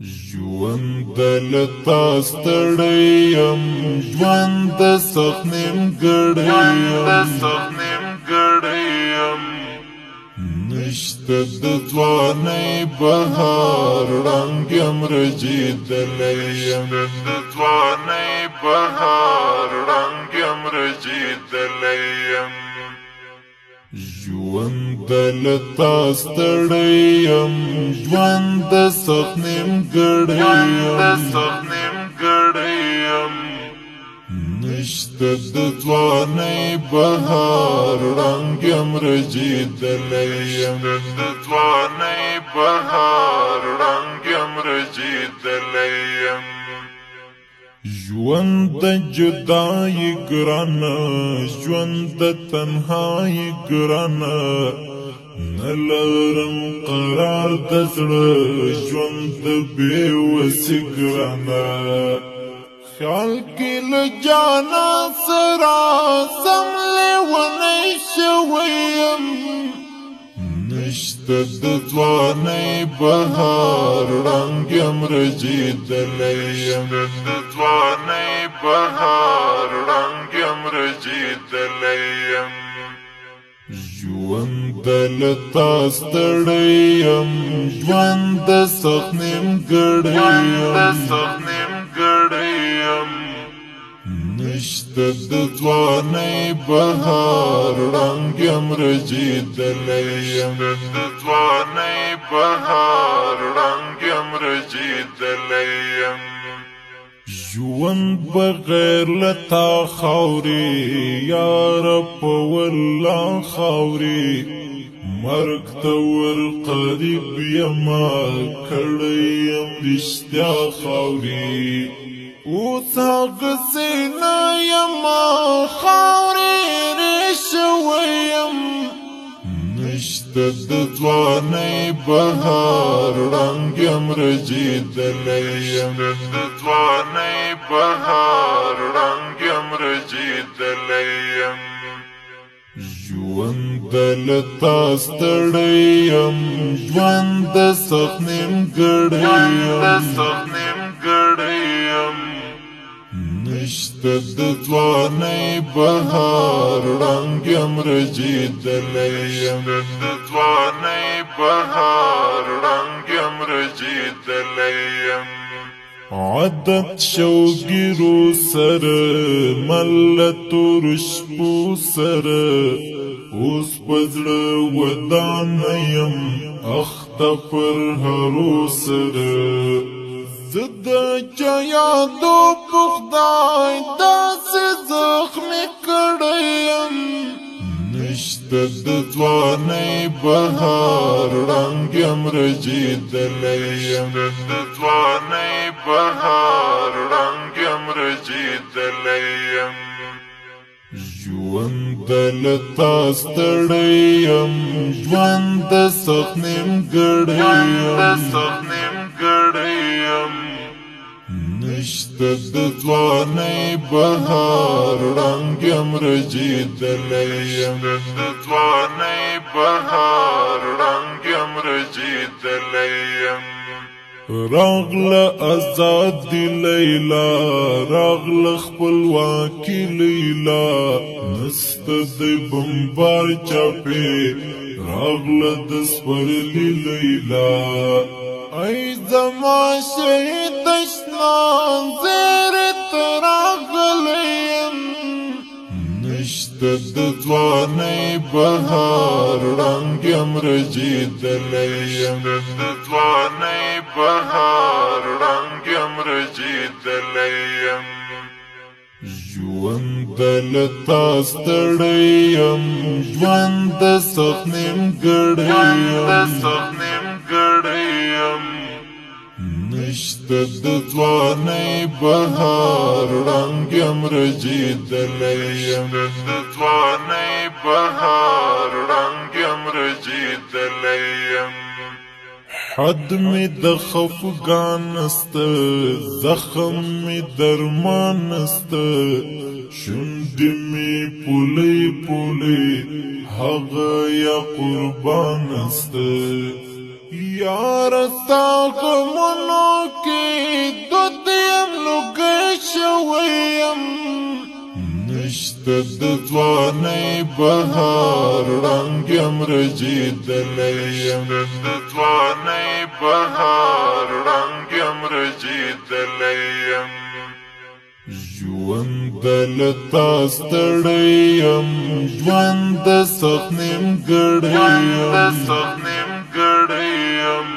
ژوند دلته ستړی یم، ژوند د سخت نیمګړی یم. نشته د ځوانۍ بهار ړنګ یم رژېدلی یم. ژوند دلته ستړی یم، ژوند د سخت نیمګړی یم. نشته د ځوانۍ بهار ړنګ یم رژېدلی یم. ژوند د جدایي ګرانه، ژوند د تنهایي ګرانه، نه لرم قرار د زړه، ژوند د بېوسۍ ګرانه. خیال کې له جانه سره سم لیونی شوی یم. نشته د ځوانۍ بهار ړنګ یم رژېدلی یم. ژوند دلته ستړی یم، ژوند د سخت نیمګړی یم. نشته د ځوانۍ بهار ړنګ یم رژېدلی یم. ژوند بغیر له تا خاورې یاره په والله خاورې، مرګ ته ور قریب یمه کړی یم رښتیا خاورې. اوس هغسې نه یمه خاورې رې شوی یم. نشته د ځوانۍ بهار ړنګ یم رژېدلی یم. ژوند دلته ستړی یم، ژوند د سخت نیمګړی یم. نشته د ځوانۍ بهار ړنګ یم رژېدلی یم. عادت شوګیرو سره مله تورو شپو سره، اوس په زړه ودانه یم اخته پر هرو سره. زه د چا یادو په خدای داسې زخمي کړی یم. نشته د ځوانۍ بهار ړنګ یم رژېدلی یم. ژوند دلته ستړی یم، ژوند د سخت نیمګړی یم. نشته د ځوانۍ بهار ړنګ یم رژېدلی یم. راغله ازادي لیلا، راغله خپلواکي لیلا، نسته د بمبار چاپې راغله د سپرلي لیلا. ای زما شهید شنان زیرې ته راغلی یم. نشته د ځوانۍ بهار ړنګ یم رژېدلی یم. ژوند دلته ستړی یم، ژوند د سخت نیمګړی یم. نشته د ځوانۍ بهار ړنګ یم رژېدلی یم. حد می د خفګان نسته، زخم می درمان نسته، شونډې می پولې پولې هغه یا قربان نسته. یار ستا غمونو شویم نشته د ځوانۍ بهار رنګ یم رژېدلی یم د ځوانۍ بهار رنګ یم رژېدلی یم ژوند له تا ستړی یم ژوند د سخت نیمګړی یم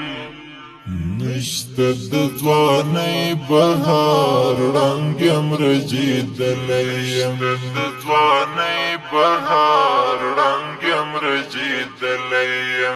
نشته د ځوانۍ بهار رنګ یم رژېدلی یم د ځوانۍ بهار رنګ یم رژېدلی یم